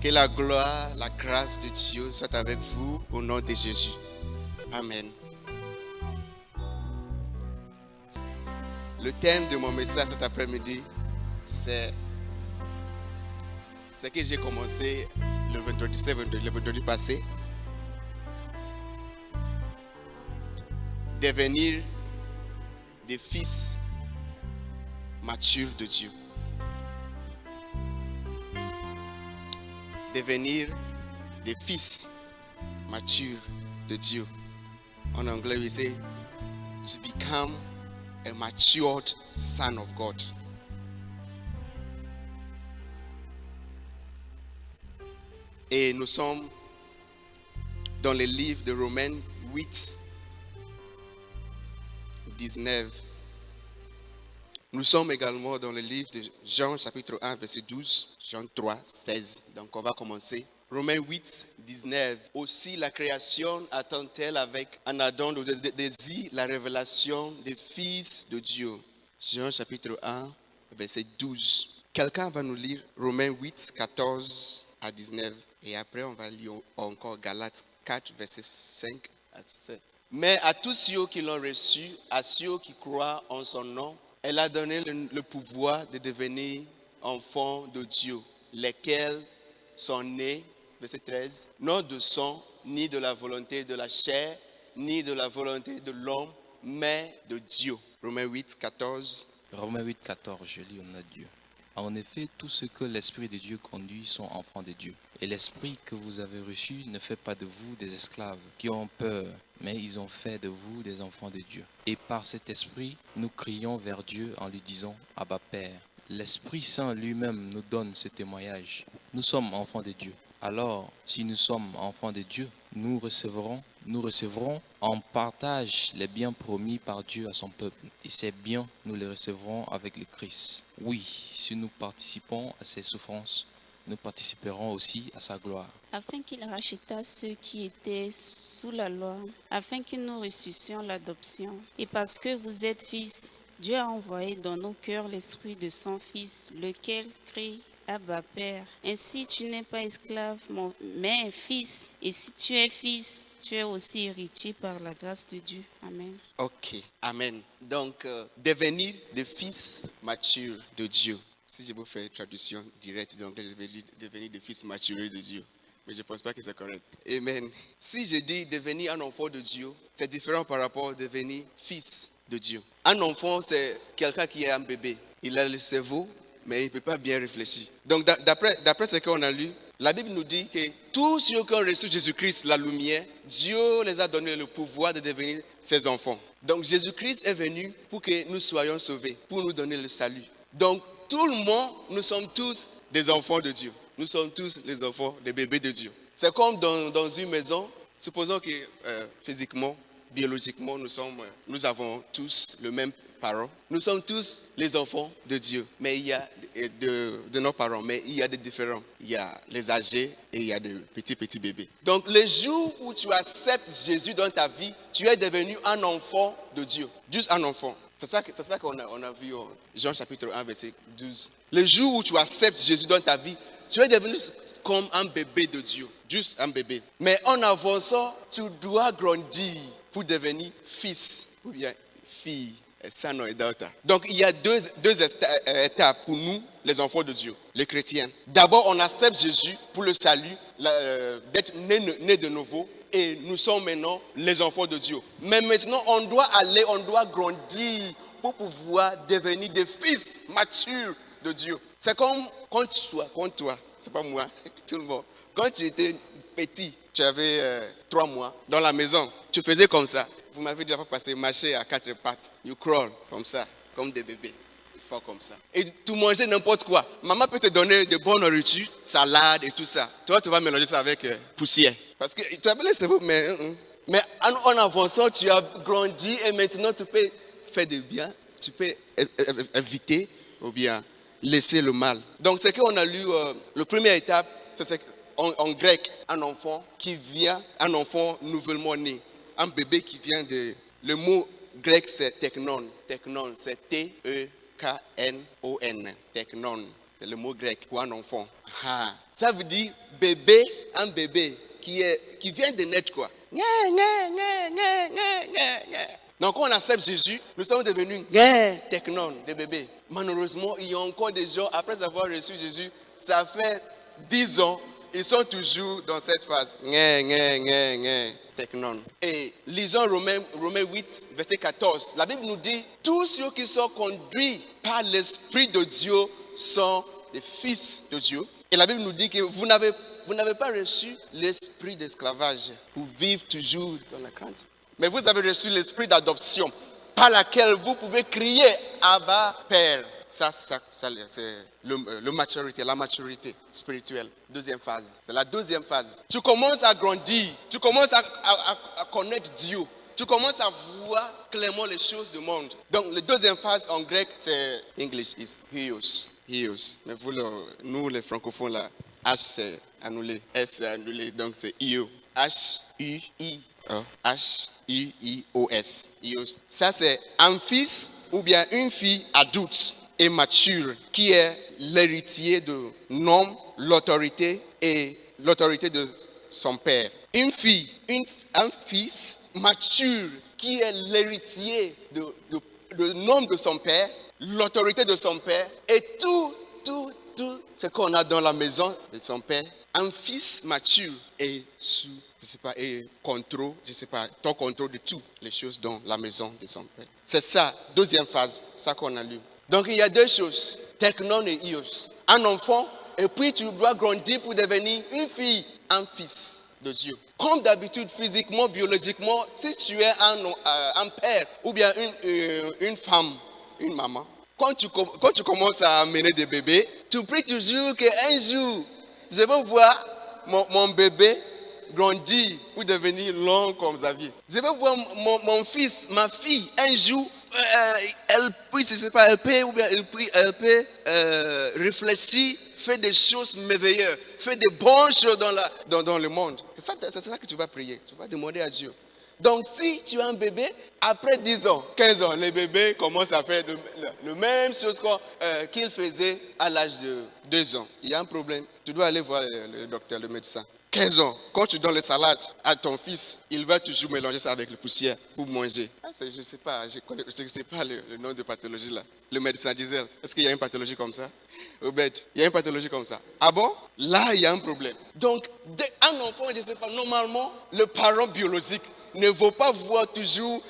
Que la gloire, la grâce de Dieu soit avec vous au nom de Jésus. Amen. Le thème de mon message cet après-midi, c'est ce que j'ai commencé le vendredi passé. Devenir des fils matures de Dieu. Devenir des fils matures de Dieu. En anglais, we say to become a matured son of God. Et nous sommes dans le livre de Romains 8, 19. Nous sommes également dans le livre de Jean chapitre 1 verset 12, Jean 3, 16. Donc on va commencer. Romains 8, 19. Aussi la création attend-elle avec un ardent désir la révélation des fils de Dieu. Jean chapitre 1 verset 12. Quelqu'un va nous lire Romains 8, 14 à 19. Et après on va lire encore Galates 4 verset 5 à 7. Mais à tous ceux qui l'ont reçu, à ceux qui croient en son nom, elle a donné le pouvoir de devenir enfants de Dieu, lesquels sont nés, verset 13, non de sang, ni de la volonté de la chair, ni de la volonté de l'homme, mais de Dieu. Romains 8, 14. Romains 8, 14, je lis au nom de Dieu. En effet, tous ceux que l'Esprit de Dieu conduit sont enfants de Dieu. Et l'Esprit que vous avez reçu ne fait pas de vous des esclaves qui ont peur, mais ils ont fait de vous des enfants de Dieu. Et par cet Esprit, nous crions vers Dieu en lui disant « Abba Père ». L'Esprit Saint lui-même nous donne ce témoignage. Nous sommes enfants de Dieu. Alors, si nous sommes enfants de Dieu, nous recevrons en partage les biens promis par Dieu à son peuple. Et ces biens, nous les recevrons avec le Christ. Oui, si nous participons à ses souffrances, nous participerons aussi à sa gloire. Afin qu'il racheta ceux qui étaient sous la loi, afin que nous ressuscions l'adoption. Et parce que vous êtes fils, Dieu a envoyé dans nos cœurs l'esprit de son Fils, lequel crie Abba Père. Ainsi tu n'es pas esclave, mais un fils. Et si tu es fils, tu es aussi héritier par la grâce de Dieu. Amen. Ok, Amen. Donc, devenir des fils matures de Dieu. Si je vous fais une traduction directe d'anglais, je vais dire devenir des fils matures de Dieu. Mais je ne pense pas que c'est correct. Amen. Si je dis devenir un enfant de Dieu, c'est différent par rapport à devenir fils de Dieu. Un enfant, c'est quelqu'un qui est un bébé. Il a le cerveau, mais il ne peut pas bien réfléchir. Donc, d'après ce qu'on a lu, la Bible nous dit que tous ceux qui ont reçu Jésus-Christ, la lumière, Dieu les a donné le pouvoir de devenir ses enfants. Donc, Jésus-Christ est venu pour que nous soyons sauvés, pour nous donner le salut. Donc, tout le monde, nous sommes tous des enfants de Dieu. Nous sommes tous les enfants des bébés de Dieu. C'est comme dans une maison, supposons que physiquement, biologiquement, nous avons tous le même parent. Nous sommes tous les enfants de Dieu, mais il y a de nos parents, mais il y a des différents. Il y a les âgés et il y a des petits bébés. Donc, le jour où tu acceptes Jésus dans ta vie, tu es devenu un enfant de Dieu. Juste un enfant. C'est ça qu'on a vu en Jean chapitre 1, verset 12. Le jour où tu acceptes Jésus dans ta vie, tu es devenu comme un bébé de Dieu. Juste un bébé. Mais en avançant, tu dois grandir pour devenir fils ou bien fille. Son et daughter. Donc il y a deux étapes pour nous, les enfants de Dieu, les chrétiens. D'abord, on accepte Jésus pour le salut, d'être né de nouveau. Et nous sommes maintenant les enfants de Dieu. Mais maintenant, on doit grandir pour pouvoir devenir des fils matures de Dieu. C'est comme quand toi, c'est pas moi, tout le monde. Quand tu étais petit, tu avais 3 mois dans la maison, tu faisais comme ça. Vous m'avez déjà passé marcher à 4 pattes. You crawl comme ça, comme des bébés. Il faut comme ça. Et tu mangeais n'importe quoi. Maman peut te donner de bonnes nourritures, salade et tout ça. Toi, tu vas mélanger ça avec poussière. Parce que tu avais le cerveau, mais en avançant, tu as grandi et maintenant tu peux faire du bien. Tu peux éviter ou bien laisser le mal. Donc, c'est qu'on a lu, la première étape, c'est en grec, un enfant un enfant nouvellement né. Un bébé qui vient de... Le mot grec, c'est teknon. Teknon, c'est T-E-K-N-O-N. Teknon. C'est le mot grec pour un enfant. Ah, ça veut dire bébé, un bébé qui vient de naître quoi. Donc quand on accepte Jésus, nous sommes devenus technon, des bébés. Malheureusement, il y a encore des gens, après avoir reçu Jésus, ça fait 10 ans, ils sont toujours dans cette phase. Technon. Et lisons Romains 8, verset 14. La Bible nous dit, tous ceux qui sont conduits par l'Esprit de Dieu sont des fils de Dieu. Et la Bible nous dit que vous n'avez pas reçu l'esprit d'esclavage pour vivre toujours dans la crainte. Mais vous avez reçu l'esprit d'adoption par laquelle vous pouvez crier Abba, Père. Ça c'est la maturité spirituelle. Deuxième phase. C'est la deuxième phase. Tu commences à grandir. Tu commences à connaître Dieu. Tu commences à voir clairement les choses du monde. Donc, la deuxième phase en grec, c'est English is Hios. Mais nous, les francophones, là, H c'est annulé, S c'est annulé, donc c'est Io. H-U-I-O-S. Ça, c'est un fils ou bien une fille adulte et mature qui est l'héritier de nom, l'autorité et l'autorité de son père. Une fille, un fils mature qui est l'héritier de nom de son père, l'autorité de son père et tout ce qu'on a dans la maison de son père. Un fils mature est sous, contrôle, ton contrôle de toutes les choses dans la maison de son père. C'est ça, deuxième phase, ça qu'on a lu. Donc il y a deux choses, technon et ios. Un enfant, et puis tu dois grandir pour devenir une fille, un fils de Dieu. Comme d'habitude, physiquement, biologiquement, si tu es un père ou bien une femme, une maman, quand tu commences à amener des bébés, tu pries toujours qu'un jour, je veux voir mon bébé grandir pour devenir long comme Xavier. Je veux voir mon fils, ma fille, un jour, elle peut réfléchir, faire des choses merveilleuses, faire des bonnes choses dans le monde. C'est ça que tu vas prier, tu vas demander à Dieu. Donc si tu as un bébé, après 10 ans, 15 ans, les bébés commencent à faire la même chose qu'ils faisaient à l'âge de 2 ans. Il y a un problème, tu dois aller voir le docteur, le médecin. 15 ans, quand tu donnes les salades à ton fils, il va toujours mélanger ça avec la poussière pour manger. Je ne sais pas, le nom de pathologie là. Le médecin disait, est-ce qu'il y a une pathologie comme ça? Obed, il y a une pathologie comme ça. Ah bon? Là, il y a un problème. Donc, un enfant, je ne sais pas, normalement, le parent biologique ne veut pas voir toujours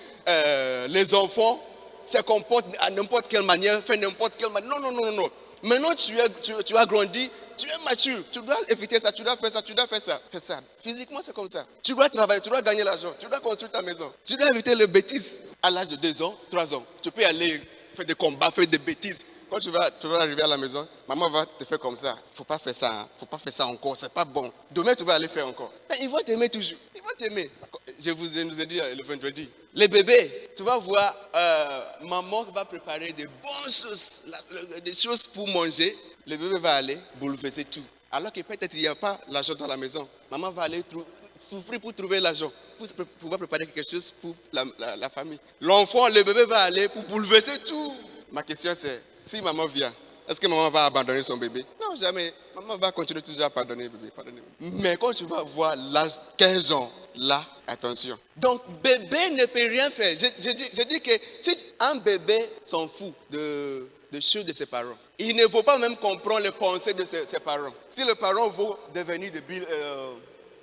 les enfants se comportent à n'importe quelle manière, faire n'importe quelle manière. Non. Maintenant, tu as grandi, tu es mature, tu dois éviter ça, tu dois faire ça. C'est ça. Physiquement, c'est comme ça. Tu dois travailler, tu dois gagner l'argent, tu dois construire ta maison. Tu dois éviter les bêtises. À l'âge de 2 ans, 3 ans, tu peux aller faire des combats, faire des bêtises. Quand tu vas arriver à la maison, maman va te faire comme ça. Il ne faut pas faire ça, hein. Faut pas faire ça encore, c'est pas bon. Demain, tu vas aller faire encore. Mais ils vont t'aimer toujours. Ils vont t'aimer. Je vous ai dit le vendredi. Les bébés, tu vas voir, maman va préparer des bonnes choses, des choses pour manger. Le bébé va aller bouleverser tout. Alors que peut-être il n'y a pas l'argent dans la maison. Maman va aller souffrir pour trouver l'argent, pour pouvoir préparer quelque chose pour la famille. L'enfant, le bébé va aller pour bouleverser tout. Ma question c'est, si maman vient, est-ce que maman va abandonner son bébé? Non, jamais. Maman va continuer toujours à pardonner le bébé. Mais quand tu vas voir l'âge 15 ans, là, attention. Donc, bébé ne peut rien faire. Je dis que si un bébé s'en fout de choses de ses parents, il ne faut pas même comprendre les pensées de ses parents. Si le parent veut devenir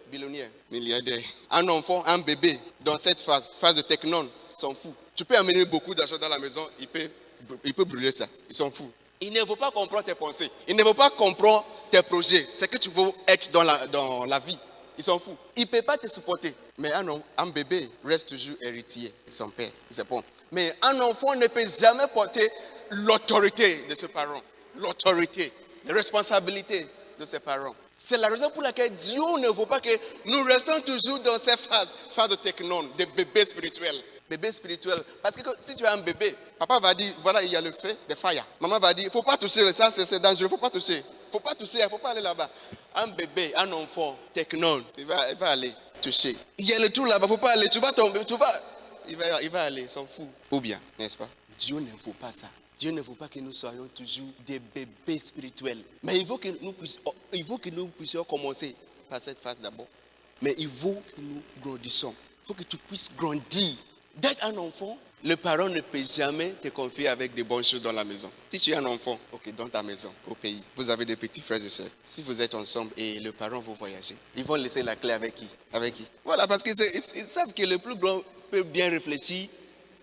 billionnaire, milliardaire, un enfant, un bébé, dans cette phase de technon, s'en fout. Tu peux amener beaucoup d'argent dans la maison, il peut brûler ça. Il s'en fout. Il ne veut pas comprendre tes pensées. Il ne veut pas comprendre tes projets. C'est que tu veux être dans la vie. Il s'en fout. Il ne peut pas te supporter. Mais un bébé reste toujours héritier de son père. C'est bon. Mais un enfant ne peut jamais porter l'autorité de ses parents. L'autorité, les responsabilités de ses parents. C'est la raison pour laquelle Dieu ne veut pas que nous restons toujours dans ces phases de technon, de bébés spirituels. Bébé spirituel. Parce que si tu as un bébé, papa va dire, voilà, il y a le feu, des fire. Maman va dire, il ne faut pas toucher, ça c'est dangereux, il ne faut pas toucher. Il ne faut pas toucher, il ne faut pas aller là-bas. Un bébé, un enfant, technon, il va aller toucher. Il y a le trou là-bas, il ne faut pas aller, tu vas tomber, il va aller, il s'en fout. Ou bien, n'est-ce pas? Dieu ne veut pas ça. Dieu ne veut pas que nous soyons toujours des bébés spirituels. Mais il veut que nous puissions commencer par cette phase d'abord. Mais il veut que nous grandissions. Il faut que tu puisses grandir. D'être un enfant, le parent ne peut jamais te confier avec des bonnes choses dans la maison. Si tu es un enfant, ok, dans ta maison, au pays, vous avez des petits frères et sœurs. Si vous êtes ensemble et le parent veut voyager, ils vont laisser la clé avec qui? Avec qui? Voilà, parce qu'ils savent que le plus grand peut bien réfléchir,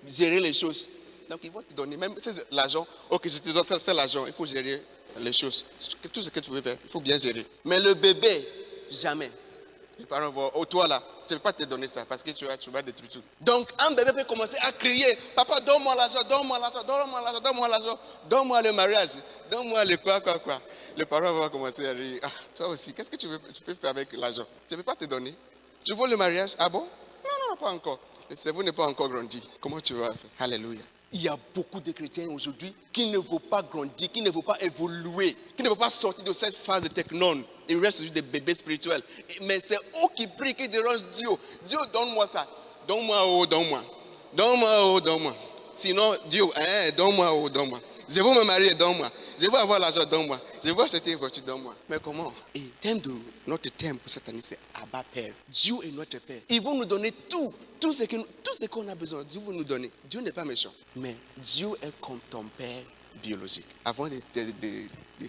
gérer les choses. Donc ils vont te donner, même si c'est l'argent, ok, je te donne ça, c'est l'argent, il faut gérer les choses. Tout ce que tu veux faire, il faut bien gérer. Mais le bébé, jamais. Les parents vont, oh toi là, je ne vais pas te donner ça parce que tu vas détruire tout. Donc un bébé peut commencer à crier, papa donne-moi l'argent, donne-moi l'argent, donne-moi l'argent, donne-moi l'argent, donne-moi le mariage, donne-moi le quoi. Les parents vont commencer à rire, ah, toi aussi, qu'est-ce que tu peux faire avec l'argent? Je ne vais pas te donner. Tu veux le mariage? Ah bon? Non, pas encore. Le cerveau n'est pas encore grandi. Comment tu vas faire ça? Alléluia. Il y a beaucoup de chrétiens aujourd'hui qui ne veulent pas grandir, qui ne veulent pas évoluer, qui ne veulent pas sortir de cette phase de technone. Ils restent juste des bébés spirituels. Mais c'est eux qui prient, qui dérangent Dieu. Dieu, donne-moi ça. Donne-moi, donne-moi. Donne-moi, donne-moi. Sinon, Dieu, donne-moi, donne-moi. Je veux me marier, donne-moi. Je veux avoir l'argent, donne-moi. Je veux acheter une voiture, donne-moi. Mais comment? Et notre thème pour cette année, c'est Abba Père. Dieu est notre Père. Il va nous donner tout ce qu'on a besoin. Dieu va nous donner. Dieu n'est pas méchant. Mais Dieu est comme ton Père biologique. Avant de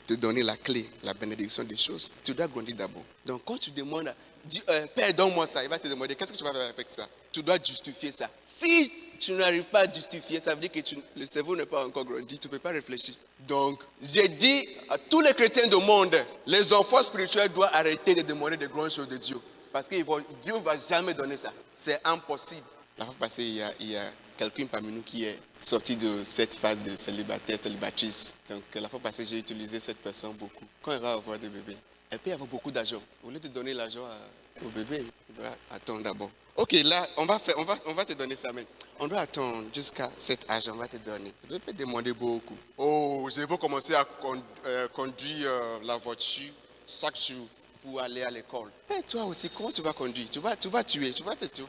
te donner la clé, la bénédiction des choses, tu dois grandir d'abord. Donc quand tu demandes à Dieu, Père, donne-moi ça, il va te demander qu'est-ce que tu vas faire avec ça. Tu dois justifier ça. Si tu n'arrives pas à justifier, ça veut dire que le cerveau n'est pas encore grandi, tu ne peux pas réfléchir. Donc, j'ai dit à tous les chrétiens du monde, les enfants spirituels doivent arrêter de demander de grandes choses de Dieu. Parce que Dieu ne va jamais donner ça. C'est impossible. La fois passée, il y a quelqu'un parmi nous qui est sorti de cette phase de célibataire, célibatrice. Donc, la fois passée, j'ai utilisé cette personne beaucoup. Quand elle va avoir des bébés, elle peut avoir beaucoup d'argent. Au lieu de donner l'argent au bébé, il doit attendre d'abord. Ok, là, on va te donner ça, mais on doit attendre jusqu'à cet âge, on va te donner. Je peux demander beaucoup. Oh, je veux commencer à conduire la voiture chaque jour pour aller à l'école. Et toi aussi, comment tu vas conduire? Tu vas tuer, tu vas te tuer.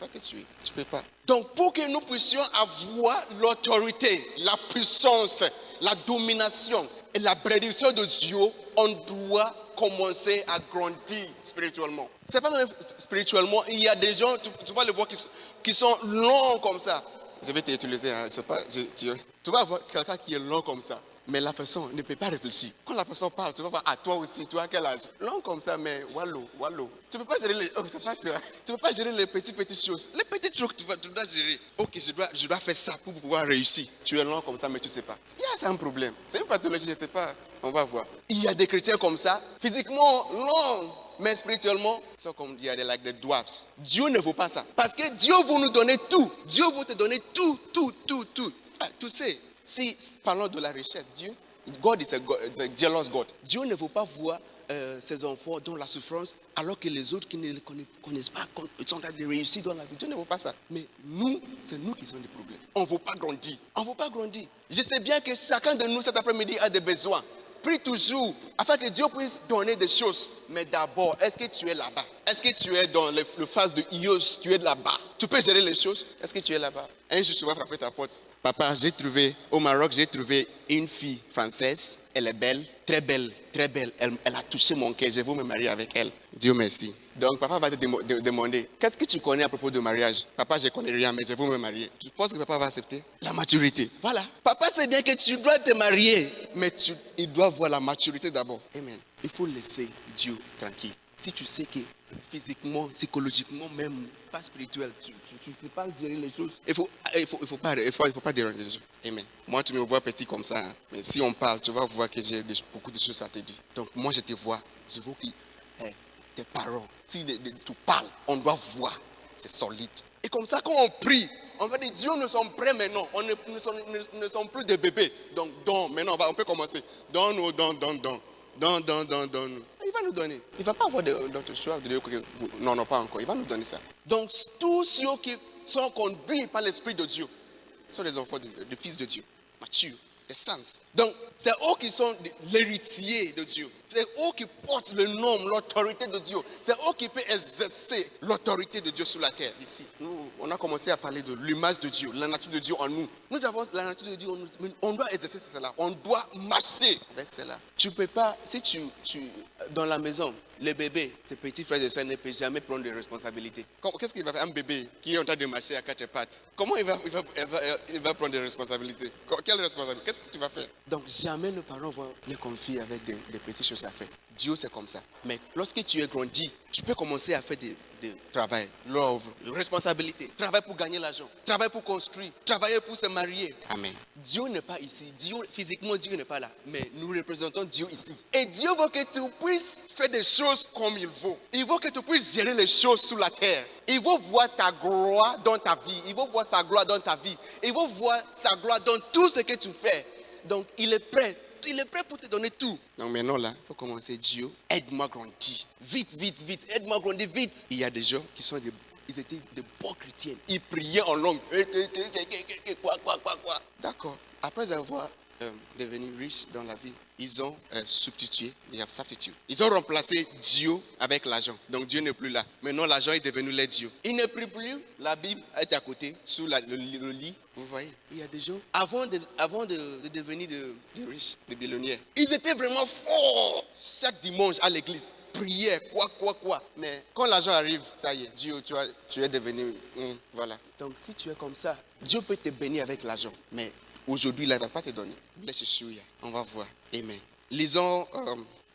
Tu ne peux pas. Donc, pour que nous puissions avoir l'autorité, la puissance, la domination et la prédiction de Dieu, on doit commencer à grandir spirituellement. C'est pas même spirituellement, il y a des gens, tu vas les voir qui sont longs comme ça. Je vais t'utiliser, hein, tu vas voir quelqu'un qui est long comme ça. Mais la personne ne peut pas réfléchir. Quand la personne parle, tu vas voir, ah, toi aussi, tu as quel âge? Long comme ça, mais wallo. Tu ne peux pas gérer les petites choses. Les petits trucs, tu dois gérer. Ok, je dois faire ça pour pouvoir réussir. Tu es long comme ça, mais tu ne sais pas. C'est un problème. C'est une pathologie, je ne sais pas. On va voir. Il y a des chrétiens comme ça, physiquement longs, mais spirituellement, sont comme il y a des dwarfs. Dieu ne veut pas ça. Parce que Dieu veut nous donner tout. Dieu veut te donner tout. Ah, tu sais. Si parlons de la richesse, God is a jealous God. Dieu ne veut pas voir ses enfants dans la souffrance, alors que les autres qui ne le connaissent pas, ils sont en train de réussir dans la vie. Dieu ne veut pas ça. Mais nous, c'est nous qui avons des problèmes. On ne veut pas grandir. Je sais bien que chacun de nous cet après-midi a des besoins. Prie toujours afin que Dieu puisse donner des choses. Mais d'abord, est-ce que tu es là-bas? Est-ce que tu es dans le phase de Ios? Tu es là-bas. Tu peux gérer les choses? Est-ce que tu es là-bas? Un jour, tu vas frapper ta porte. Papa, au Maroc, j'ai trouvé une fille française. Elle est belle, très belle. Elle a touché mon cœur. Je veux me marier avec elle. Dieu merci. Donc, papa va te demander, qu'est-ce que tu connais à propos de mariage? Papa, je ne connais rien, mais je veux me marier. Tu penses que papa va accepter? La maturité. Voilà. Papa sait bien que tu dois te marier, mais il doit voir la maturité d'abord. Amen. Il faut laisser Dieu tranquille. Si tu sais que physiquement, psychologiquement, même pas spirituel, tu ne peux pas gérer les choses. Il faut pas déranger les gens. Amen. Moi, tu me vois petit comme ça, hein. Mais si on parle, tu vas voir que j'ai beaucoup de choses à te dire. Donc, moi, je te vois. Je veux que tes parents, si tu parles, on doit voir. C'est solide. Et comme ça, quand on prie, on va dire, Dieu, nous sommes prêts maintenant. On ne sommes plus des bébés. Donc, maintenant, on peut commencer. Donne-nous. Il va nous donner. Il ne va pas avoir d'autre choix de dire que non, pas encore. Il va nous donner ça. Donc, tous ceux qui sont conduits par l'Esprit de Dieu sont des enfants des fils de Dieu, matures, des sens. Donc, c'est eux qui sont l'héritier de Dieu. C'est eux qui portent le nom, l'autorité de Dieu. C'est eux qui peuvent exercer l'autorité de Dieu sur la terre. Ici, nous, on a commencé à parler de l'image de Dieu, la nature de Dieu en nous. Nous avons la nature de Dieu en nous. Mais on doit exercer cela. On doit marcher avec cela. Tu ne peux pas, si tu dans la maison, les bébés, tes petits frères et soeurs ne peuvent jamais prendre de responsabilités. Qu'est-ce qu'il va faire un bébé qui est en train de marcher à quatre pattes? Comment il va prendre des responsabilités? Quelle responsabilité? Qu'est-ce que tu vas faire? Donc jamais le parent va les confier avec des petites choses à faire. Dieu c'est comme ça. Mais lorsque tu es grandi, tu peux commencer à faire des travail, l'œuvre, responsabilité, travail pour gagner l'argent, travail pour construire, travailler pour se marier. Amen. Dieu n'est pas ici. Dieu, physiquement, Dieu n'est pas là. Mais nous représentons Dieu ici. Et Dieu veut que tu puisses faire des choses comme il veut. Il veut que tu puisses gérer les choses sur la terre. Il veut voir ta gloire dans ta vie. Il veut voir sa gloire dans ta vie. Il veut voir sa gloire dans tout ce que tu fais. Donc, il est prêt. Il est prêt pour te donner tout. Donc maintenant là, il faut commencer. Dieu, aide-moi à grandir. Vite, vite, vite. Aide-moi à grandir vite. Il y a des gens qui sont ils étaient des bons chrétiens. Ils priaient en langue. Quoi. D'accord. Après avoir devenu riches dans la vie, ils ont substitué. Ils ont remplacé Dieu avec l'argent. Donc Dieu n'est plus là. Maintenant l'argent est devenu leur Dieu. Il ne prie plus. La Bible est à côté, sous le lit. Vous voyez, il y a des gens, avant de devenir de riches, de millionnaires, ils étaient vraiment forts. Chaque dimanche à l'église, prière, quoi. Mais quand l'argent arrive, ça y est, Dieu, tu es devenu, voilà. Donc si tu es comme ça, Dieu peut te bénir avec l'argent. Mais aujourd'hui, là, il ne va pas te donner. Bless you. On va voir. Amen. Lisons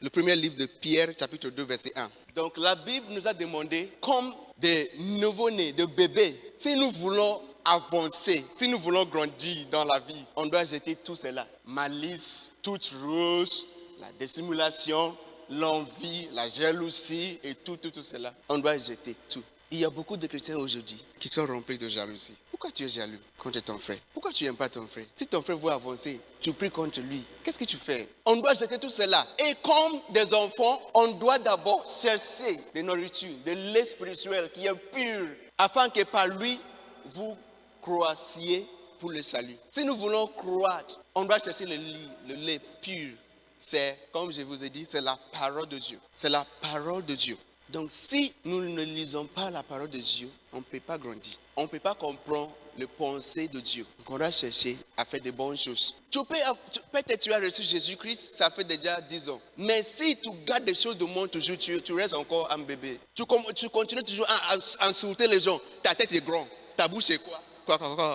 le premier livre de Pierre, chapitre 2, verset 1. Donc la Bible nous a demandé, comme des nouveau-nés, de bébés, si nous voulons avancer, si nous voulons grandir dans la vie, on doit jeter tout cela. Malice, toute ruse, la dissimulation, l'envie, la jalousie et tout cela. On doit jeter tout. Il y a beaucoup de chrétiens aujourd'hui qui sont remplis de jalousie. Pourquoi tu es jaloux contre ton frère? Pourquoi tu n'aimes pas ton frère? Si ton frère veut avancer, tu pries contre lui. Qu'est-ce que tu fais? On doit jeter tout cela. Et comme des enfants, on doit d'abord chercher de nourriture, de lait spirituel qui est pur, afin que par lui, vous croissiez pour le salut. Si nous voulons croître, on doit chercher le lait pur. C'est, comme je vous ai dit, c'est la parole de Dieu. C'est la parole de Dieu. Donc si nous ne lisons pas la parole de Dieu, on ne peut pas grandir. On ne peut pas comprendre les pensées de Dieu. Donc on doit chercher à faire de bonnes choses. Peut-être tu as reçu Jésus-Christ, ça fait déjà 10 ans. Mais si tu gardes des choses du monde toujours, tu restes encore un bébé. Tu continues toujours à insulter les gens. Ta tête est grande. Ta bouche est quoi?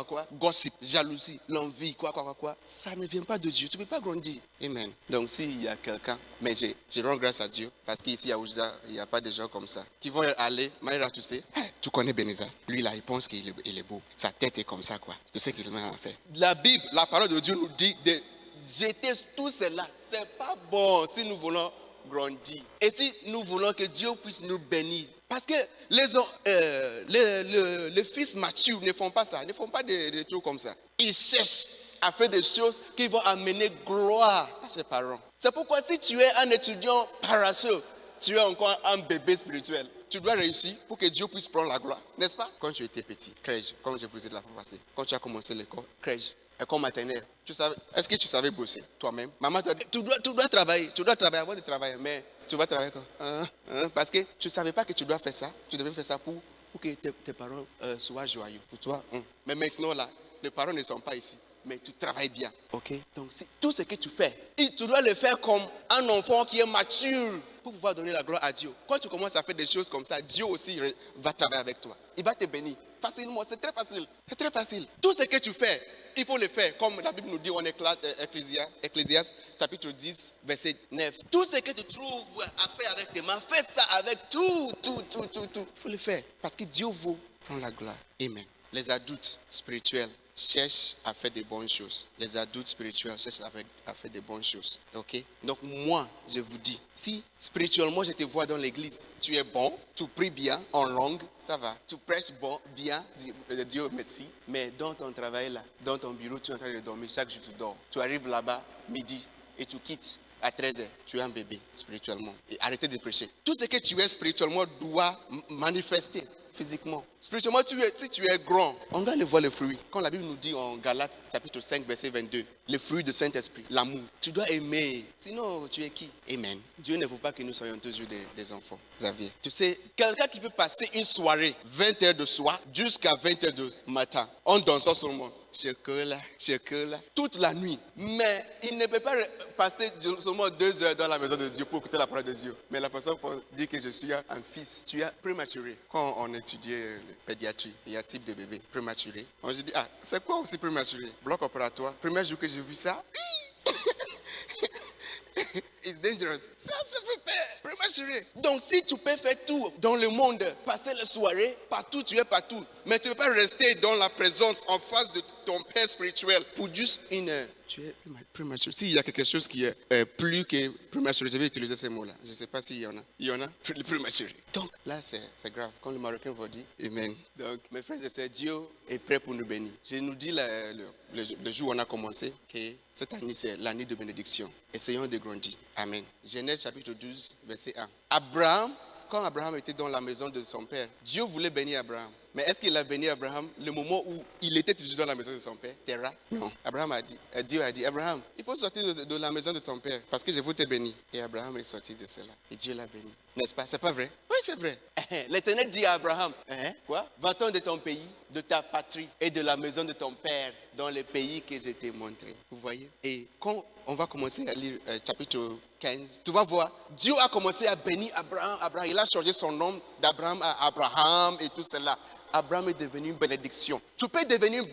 Quoi? Gossip, jalousie, l'envie, quoi. Ça ne vient pas de Dieu. Tu ne peux pas grandir. Amen. Donc, s'il y a quelqu'un, mais je rends grâce à Dieu, parce qu'ici à Oujda, il n'y a pas de gens comme ça, qui vont aller, Maïra, tu sais, tu connais Beneza. Lui, là, il pense qu'il est beau. Sa tête est comme ça, quoi. Tu sais qu'il m'a fait. La Bible, la parole de Dieu nous dit de jeter tout cela. Ce n'est pas bon si nous voulons grandir. Et si nous voulons que Dieu puisse nous bénir. Parce que les fils matures ne font pas ça, ne font pas des trucs comme ça. Ils cherchent à faire des choses qui vont amener gloire à ses parents. C'est pourquoi si tu es un étudiant paresseux, tu es encore un bébé spirituel. Tu dois réussir pour que Dieu puisse prendre la gloire, n'est-ce pas? Quand tu étais petit, crèche, comme je vous ai dit la fois passée, quand tu as commencé l'école, crèche, école maternelle, est-ce que tu savais bosser toi-même? Maman te dit, tu dois travailler avant de travailler, mais tu vas travailler quoi? Parce que tu ne savais pas que tu dois faire ça. Tu devais faire ça pour que tes parents soient joyeux. Pour toi. Mais maintenant, là, les parents ne sont pas ici. Mais tu travailles bien. Ok? Donc, tout ce que tu fais, tu dois le faire comme un enfant qui est mature pour pouvoir donner la gloire à Dieu. Quand tu commences à faire des choses comme ça, Dieu aussi va travailler avec toi. Il va te bénir. Facilement, c'est très facile. C'est très facile. Tout ce que tu fais, il faut le faire. Comme la Bible nous dit en Ecclésiaste, chapitre 10, verset 9. Tout ce que tu trouves à faire avec tes mains, fais ça avec tout. Il faut le faire. Parce que Dieu veut prendre la gloire. Amen. Les adultes spirituels cherchent à faire des bonnes choses. Les adultes spirituels cherchent à faire des bonnes choses. Ok? Donc moi, je vous dis, si spirituellement je te vois dans l'église, tu es bon, tu pries bien en langue, ça va. Tu prêches bien, Dieu merci. Mais dans ton travail là, dans ton bureau, tu es en train de dormir, chaque jour tu dors. Tu arrives là-bas, midi, et tu quittes. À 13h, tu es un bébé spirituellement. Et arrêtez de prêcher. Tout ce que tu es spirituellement doit manifester. physiquement. Spirituellement, si tu es grand, on doit aller voir les fruits. Quand la Bible nous dit en Galates, chapitre 5, verset 22, les fruits du Saint-Esprit, l'amour. Tu dois aimer. Sinon, tu es qui? Amen. Dieu ne veut pas que nous soyons toujours des enfants. Xavier. Tu sais, quelqu'un qui peut passer une soirée, 20 heures de soir, jusqu'à 20 heures de matin, en dansant seulement. Chocolat, toute la nuit. Mais il ne peut pas passer seulement 2 heures dans la maison de Dieu pour écouter la parole de Dieu. Mais la personne peut dire que je suis un fils. Tu es prématuré. Quand on étudiait la pédiatrie, il y a un type de bébé prématuré. On se dit, c'est quoi aussi prématuré? Bloc opératoire. Premier jour que j'ai vu ça, it's dangerous. Ça fait peur. Prématuré. Donc si tu peux faire tout dans le monde, passer la soirée, partout, tu es partout. Mais tu ne peux pas rester dans la présence, en face de ton père spirituel pour juste une heure. Tu es prématuré. S'il y a quelque chose qui est plus que prématuré, je vais utiliser ces mots-là. Je ne sais pas s'il y en a. Il y en a, le prématuré. Donc là, c'est grave. Quand le Marocain va dire, Amen. Donc mes frères et sœurs, Dieu est prêt pour nous bénir. Je nous dis le jour où on a commencé que cette année, c'est l'année de bénédiction. Essayons de grandir. Amen. Genèse chapitre 12, verset 1. Quand Abraham était dans la maison de son père, Dieu voulait bénir Abraham. Mais est-ce qu'il a béni Abraham le moment où il était toujours dans la maison de son père? Terra? Non. Dieu a dit, Abraham, il faut sortir de la maison de ton père parce que je veux te bénir. Et Abraham est sorti de cela. Et Dieu l'a béni. N'est-ce pas? C'est pas vrai? Oui, c'est vrai. L'Éternel dit à Abraham, quoi? Va-t'en de ton pays, de ta patrie et de la maison de ton père dans le pays que je t'ai montré. Vous voyez? Et quand on va commencer à lire chapitre 15, tu vas voir, Dieu a commencé à bénir Abraham. Il a changé son nom d'Abraham à Abraham et tout cela. Abraham est devenu une bénédiction. Tu peux devenir une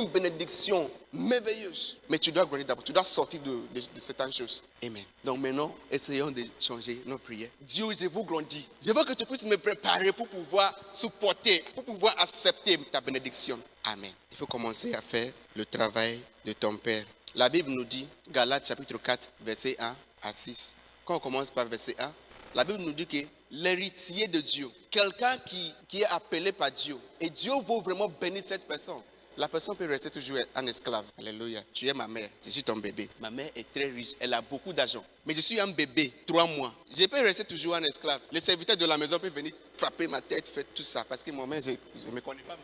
bénédiction merveilleuse. Mais tu dois grandir d'abord. Tu dois sortir de certaines choses. Amen. Donc maintenant, essayons de changer nos prières. Dieu, je veux grandir. Je veux que tu puisses me préparer pour pouvoir supporter, pour pouvoir accepter ta bénédiction. Amen. Il faut commencer à faire le travail de ton Père. La Bible nous dit, Galates chapitre 4, verset 1 à 6. Quand on commence par verset 1, la Bible nous dit que l'héritier de Dieu, quelqu'un qui est appelé par Dieu, et Dieu veut vraiment bénir cette personne. La personne peut rester toujours un esclave. Alléluia. Tu es ma mère, je suis ton bébé. Ma mère est très riche, elle a beaucoup d'argent. Mais je suis un bébé, 3 mois. Je peux rester toujours un esclave. Les serviteurs de la maison peuvent venir frapper ma tête, faire tout ça. Parce que moi-même, je ne me connais pas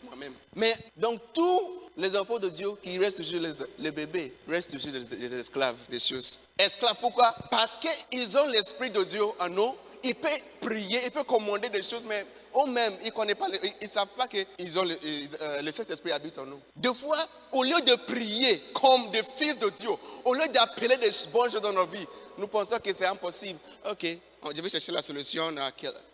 moi-même. Mais donc tous les enfants de Dieu qui restent toujours les bébés, restent toujours les esclaves des choses. Esclaves, pourquoi? Parce qu'ils ont l'esprit de Dieu en eux. Ils peuvent prier, ils peuvent commander des choses, mais eux-mêmes, ils ne savent pas que le Saint-Esprit habite en nous. Des fois, au lieu de prier comme des fils de Dieu, au lieu d'appeler des bonnes choses dans nos vies, nous pensons que c'est impossible. Ok, je vais chercher la solution,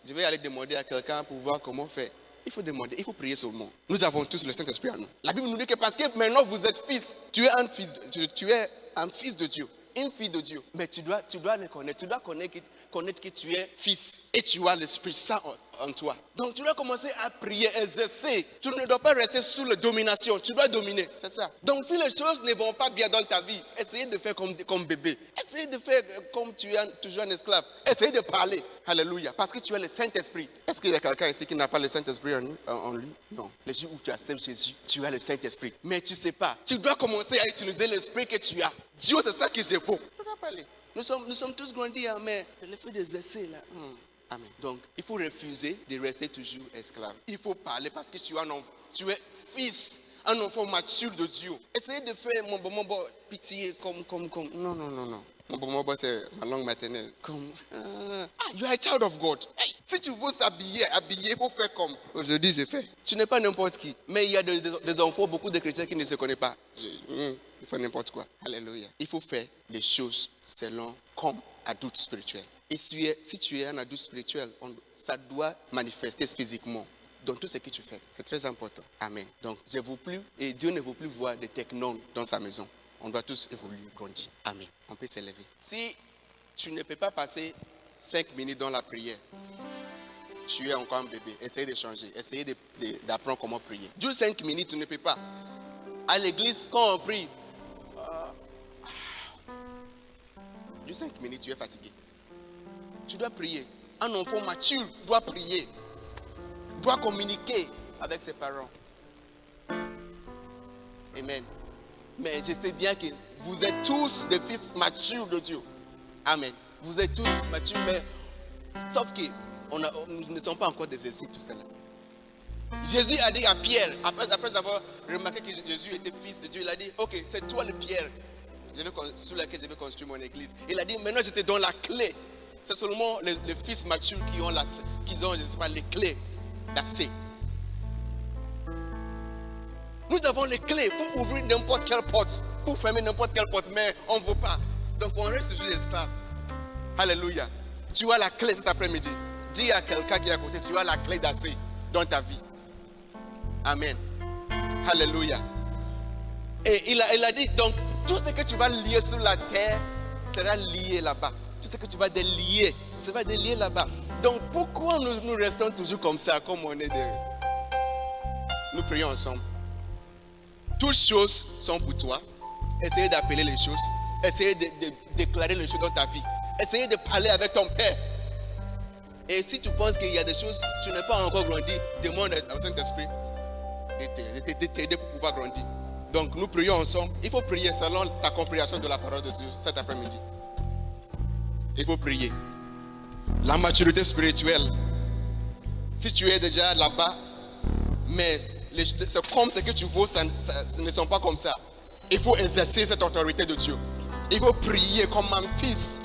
je vais aller demander à quelqu'un pour voir comment faire. Il faut demander, il faut prier seulement. Nous avons tous le Saint-Esprit en nous. La Bible nous dit que parce que maintenant vous êtes fils, tu es un fils de Dieu, une fille de Dieu. Mais tu dois le connaître, tu dois connaître que tu es fils et tu as l'Esprit Saint en toi. Donc tu dois commencer à prier, exercer. Tu ne dois pas rester sous la domination, tu dois dominer, c'est ça. Donc si les choses ne vont pas bien dans ta vie, essayez de faire comme bébé. Essayez de faire comme tu es toujours un esclave. Essayez de parler. Alléluia. Parce que tu as le Saint-Esprit. Est-ce qu'il y a quelqu'un ici qui n'a pas le Saint-Esprit en lui? Non. Le jour où tu acceptes Jésus, tu as le Saint-Esprit. Mais tu ne sais pas. Tu dois commencer à utiliser l'Esprit que tu as. Dieu, c'est ça que je veux. Tu dois parler. Nous sommes tous grandis, mais le fait des essais là. Amen. Donc, il faut refuser de rester toujours esclave. Il faut parler parce que tu es fils, un enfant mature de Dieu. Essayez de faire mon pitié comme. Non. Mon c'est ma langue maternelle. You are a child of God. Hey, si tu veux s'habiller, il faut faire comme. Aujourd'hui, je fais. Tu n'es pas n'importe qui. Mais il y a des enfants, beaucoup de chrétiens qui ne se connaissent pas. Il faut n'importe quoi. Alléluia. Il faut faire les choses selon comme adulte spirituel. Et si tu es un adulte spirituel, ça doit manifester physiquement dans tout ce que tu fais. C'est très important. Amen. Donc, je ne veux plus, et Dieu ne veut plus voir des technones dans sa maison. On doit tous évoluer, grandir. Amen. On peut s'élever. Si tu ne peux pas passer 5 minutes dans la prière, tu es encore un bébé. Essaye de changer. Essaye d'apprendre comment prier. Juste 5 minutes, tu ne peux pas. À l'église, quand on prie, juste 5 minutes, tu es fatigué. Tu dois prier. Un enfant mature doit prier. Doit communiquer avec ses parents. Amen. Mais je sais bien que vous êtes tous des fils matures de Dieu. Amen. Vous êtes tous matures, mais sauf que nous ne sommes pas encore des esclaves, tout cela. Jésus a dit à Pierre, après avoir remarqué que Jésus était fils de Dieu, il a dit, ok, c'est toi le Pierre sur laquelle je vais construire mon église. Il a dit, maintenant je te donne la clé. C'est seulement les fils matures qui ont, je ne sais pas, les clés d'accès. Nous avons les clés pour ouvrir n'importe quelle porte, pour fermer n'importe quelle porte, mais on ne veut pas. Donc on reste toujours esclave. Alléluia. Tu as la clé cet après-midi. Dis à quelqu'un qui est à côté, tu as la clé d'accès dans ta vie. Amen. Alléluia. Et il a dit, donc, tout ce que tu vas lier sur la terre sera lié là-bas. Tout ce que tu vas délier, ça va délier là-bas. Donc, pourquoi nous restons toujours comme ça, comme on est Nous prions ensemble. Toutes choses sont pour toi. Essayez d'appeler les choses. Essayez de déclarer les choses dans ta vie. Essayez de parler avec ton Père. Et si tu penses qu'il y a des choses, tu n'es pas encore grandi, demande au Saint-Esprit de t'aider pour pouvoir grandir. Donc nous prions ensemble. Il faut prier selon ta compréhension de la parole de Dieu cet après-midi. Il faut prier. La maturité spirituelle. Si tu es déjà là-bas, mais c'est comme ce que tu vaux, ce ne sont pas comme ça. Il faut exercer cette autorité de Dieu. Il faut prier comme un fils.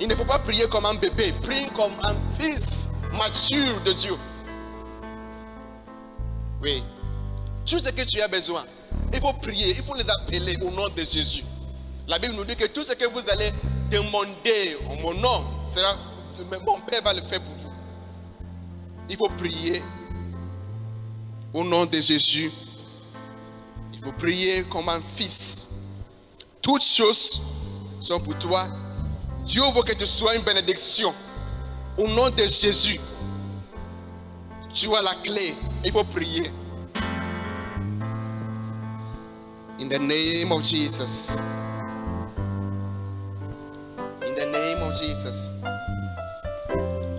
Il ne faut pas prier comme un bébé. Prie comme un fils mature de Dieu. Oui. Tout ce que tu as besoin, il faut prier, il faut les appeler au nom de Jésus. La Bible nous dit que tout ce que vous allez demander en mon nom, mon Père va le faire pour vous. Il faut prier au nom de Jésus. Il faut prier comme un fils. Toutes choses sont pour toi. Dieu veut que tu sois une bénédiction. Au nom de Jésus, tu as la clé. Il faut prier. In the name of Jesus. In the name of Jesus.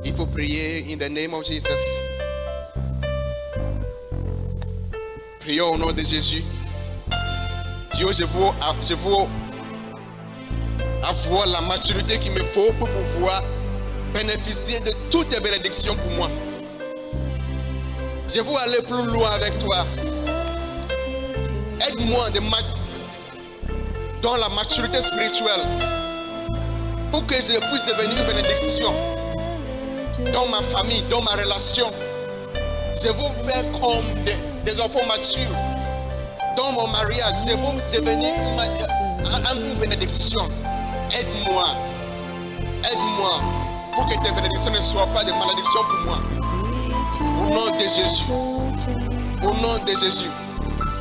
Il faut prier in the name of Jesus. Prions au nom de Jésus. Dieu, je veux avoir la maturité qu'il me faut pour pouvoir bénéficier de toutes tes bénédictions pour moi. Je veux aller plus loin avec toi. Aide-moi dans la maturité spirituelle pour que je puisse devenir une bénédiction dans ma famille, dans ma relation. Je veux faire comme des enfants matures. Dans mon mariage, je veux devenir une bénédiction. Aide-moi. Aide-moi pour que tes bénédictions ne soient pas des malédictions pour moi. Au nom de Jésus. Au nom de Jésus.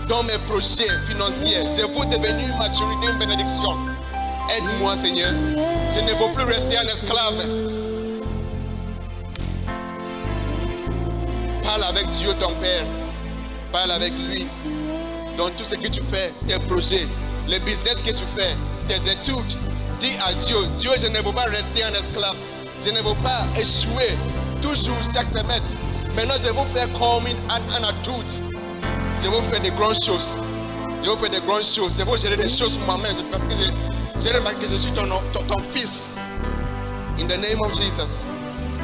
Dans mes projets financiers, je veux devenir une maturité, une bénédiction. Aide-moi, Seigneur. Je ne veux plus rester un esclave. Parle avec Dieu, ton Père. Parle avec lui. Dans tout ce que tu fais, tes projets, les business que tu fais, tes études. Dis à Dieu, Dieu, je ne veux pas rester un esclave. Je ne veux pas échouer toujours chaque semestre. Maintenant, je veux faire comme un adulte. Je veux faire des grandes choses. Je veux faire des grandes choses. Je veux gérer des choses moi-même parce que j'ai remarqué que je suis ton fils. In the name of Jesus.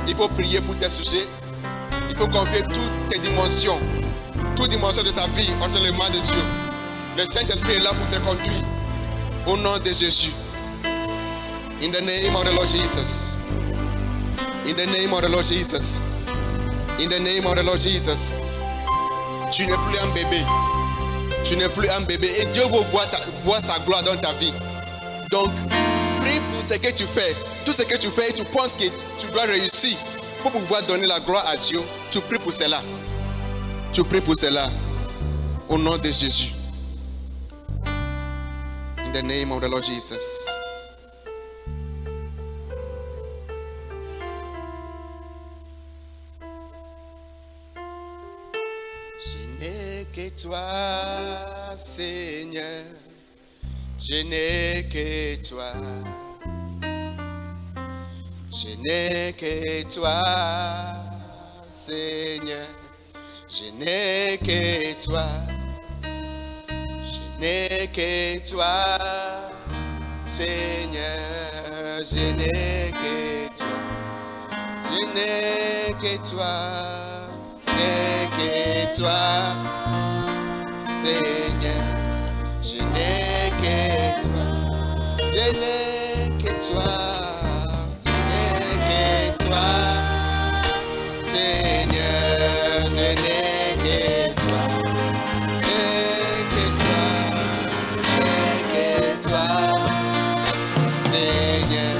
Il faut prier pour tes sujets. Il faut confier toutes tes dimensions. Toute dimension de ta vie entre les mains de Dieu. Le Saint-Esprit est là pour te conduire. Au nom de Jésus. In the name of the Lord Jesus. In the name of the Lord Jesus. In the name of the Lord Jesus. Tu n'es plus un bébé. Tu n'es plus un bébé. Et Dieu veut voir sa gloire dans ta vie. Donc, prie pour ce que tu fais. Tout ce que tu fais, tu penses que tu dois réussir pour pouvoir donner la gloire à Dieu. Tu pries pour cela. Tu pries pour cela. Au nom de Jésus. In the name of the Lord Jesus. Je n'ai que toi, Seigneur. Je n'ai que toi. Je n'ai que toi, Seigneur. Je n'ai que toi. Je n'ai que toi, Seigneur. Je n'ai que toi. Je n'ai que toi, Seigneur. Je n'ai que toi, je n'ai que toi, Seigneur. Je n'ai que toi, Seigneur.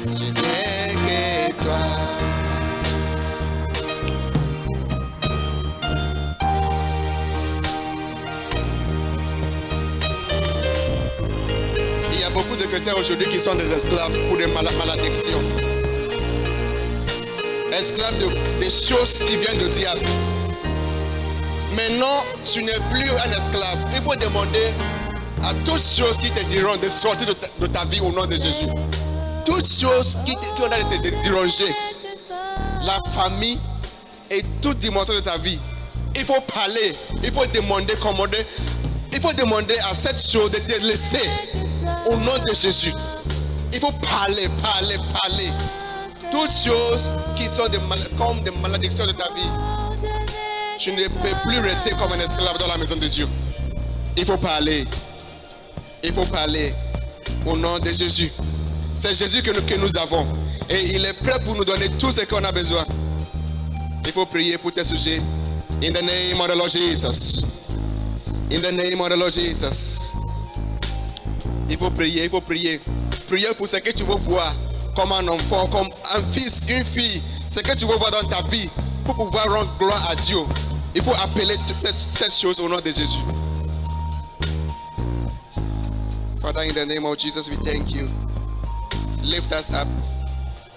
Je n'ai que toi. Il y a beaucoup de chrétiens aujourd'hui qui sont des esclaves pour des malédictions. Esclaves des choses qui viennent du diable. Maintenant, tu n'es plus un esclave. Il faut demander à toutes choses qui te diront de sortir de ta vie au nom de Jésus. Toutes choses qui ont été dérangées. La famille et toute dimension de ta vie. Il faut parler, il faut demander, commander. Il faut demander à cette chose de te laisser au nom de Jésus. Il faut parler. Toutes choses qui sont comme des malédictions de ta vie. Tu ne peux plus rester comme un esclave dans la maison de Dieu. Il faut parler. Il faut parler au nom de Jésus. C'est Jésus que nous avons. Et il est prêt pour nous donner tout ce qu'on a besoin. Il faut prier pour tes sujets. In the name of the Lord Jesus. In the name of the Lord Jesus. Il faut prier. Prier pour ce que tu veux voir comme un enfant, comme un fils, une fille. Ce que tu veux voir dans ta vie pour pouvoir rendre gloire à Dieu. Il faut appeler cette chose au nom de Jésus. Father, in the name of Jesus, we thank you. Lift us up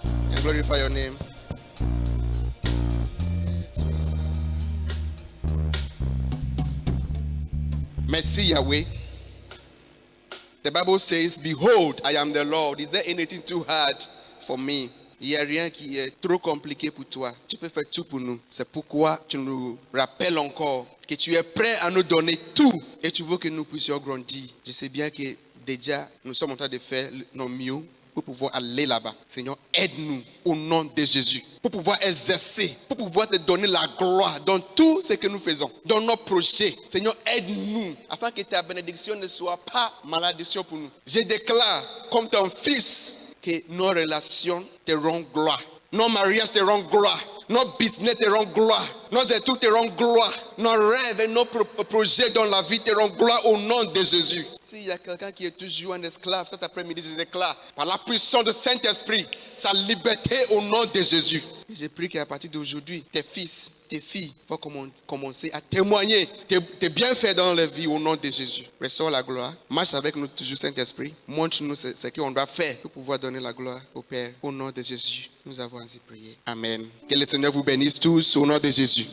and glorify your name. Merci Yahweh. The Bible says, behold, I am the Lord. Is there anything too hard for me? Il n'y a rien qui est trop compliqué pour toi. Tu peux faire tout pour nous. C'est pourquoi tu nous rappelles encore que tu es prêt à nous donner tout et tu veux que nous puissions grandir. Je sais bien que déjà, nous sommes en train de faire nos mieux pour pouvoir aller là-bas. Seigneur, aide-nous au nom de Jésus. Pour pouvoir exercer, pour pouvoir te donner la gloire dans tout ce que nous faisons, dans nos projets. Seigneur, aide-nous afin que ta bénédiction ne soit pas malédiction pour nous. Je déclare comme ton fils que nos relations te rendent gloire. Nos mariages te rendent gloire. Nos business te rendent gloire. Nos études te rendent gloire. Nos rêves et nos projets dans la vie te rendent gloire au nom de Jésus. S'il y a quelqu'un qui est toujours un esclave, cet après-midi, je déclare par la puissance du Saint-Esprit sa liberté au nom de Jésus. Et je prie qu'à partir d'aujourd'hui, tes fils, tes filles vont commencer à témoigner tes bienfaits dans leur vie au nom de Jésus. Ressors la gloire. Marche avec nous toujours, Saint-Esprit. Montre-nous ce qu'on doit faire pour pouvoir donner la gloire au Père. Au nom de Jésus, nous avons ainsi prié. Amen. Que le Seigneur vous bénisse tous au nom de Jésus.